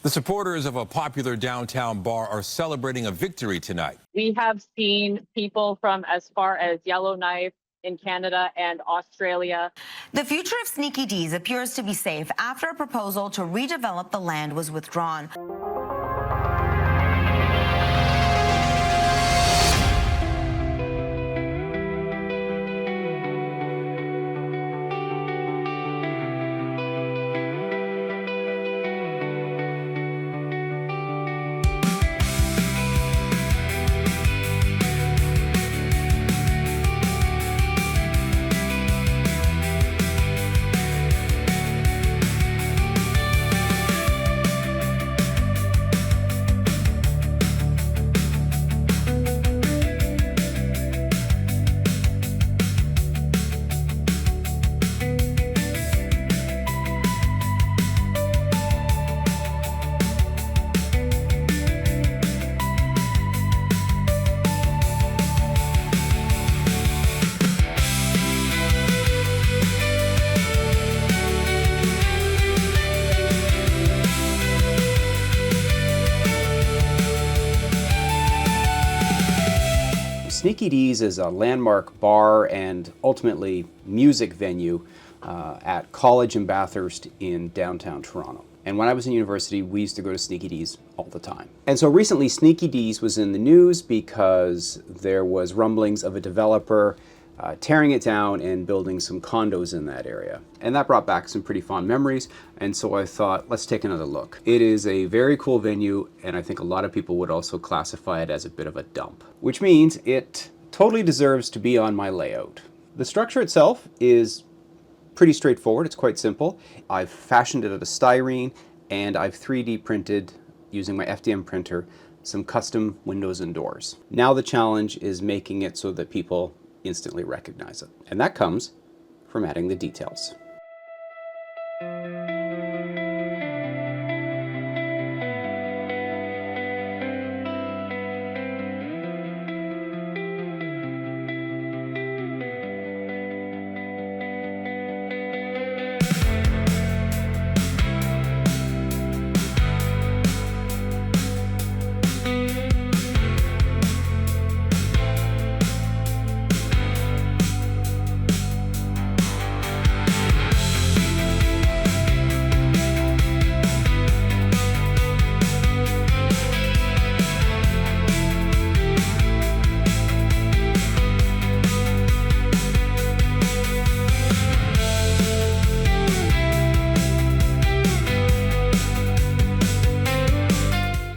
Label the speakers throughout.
Speaker 1: The supporters of a popular downtown bar are celebrating a victory tonight.
Speaker 2: We have seen people from as far as Yellowknife in Canada and Australia.
Speaker 3: The future of Sneaky Dee's appears to be safe after a proposal to redevelop the land was withdrawn.
Speaker 4: Sneaky Dee's is a landmark bar and ultimately music venue at College in Bathurst in downtown Toronto. And when I was in university, we used to go to Sneaky Dee's all the time. And so recently Sneaky Dee's was in the news because there was rumblings of a developer tearing it down and building some condos in that area. And that brought back some pretty fond memories, and so I thought, let's take another look. It is a very cool venue, and I think a lot of people would also classify it as a bit of a dump, which means it totally deserves to be on my layout. The structure itself is pretty straightforward, it's quite simple. I've fashioned it out of styrene, and I've 3D printed, using my FDM printer, some custom windows and doors. Now the challenge is making it so that people instantly recognize it. And that comes from adding the details.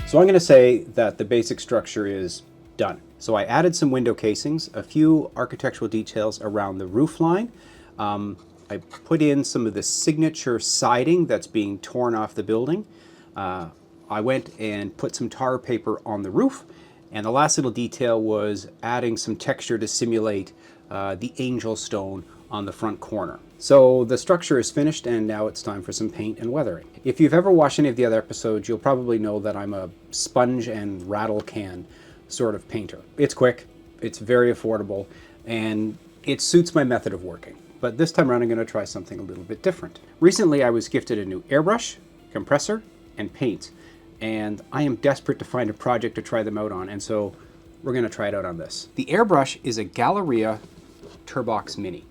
Speaker 4: So I'm going to say that the basic structure is done. So I added some window casings, a few architectural details around the roof line. I put in some of the signature siding that's being torn off the building. I went and put some tar paper on the roof. And the last little detail was adding some texture to simulate the angel stone on the front corner. So the structure is finished, and now it's time for some paint and weathering. If you've ever watched any of the other episodes, you'll probably know that I'm a sponge and rattle can sort of painter. It's quick, it's very affordable, and it suits my method of working. But this time around I'm going to try something a little bit different. Recently I was gifted a new airbrush, compressor, and paint, and I am desperate to find a project to try them out on, and so we're going to try it out on this. The airbrush is a Gaahleri Turbox Mini.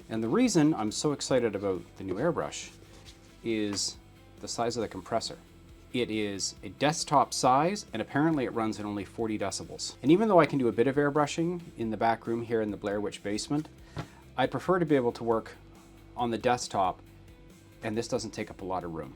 Speaker 4: And the reason I'm so excited about the new airbrush is the size of the compressor. It is a desktop size, and apparently it runs at only 40 decibels. And even though I can do a bit of airbrushing in the back room here in the Blair Witch basement, I prefer to be able to work on the desktop, and this doesn't take up a lot of room.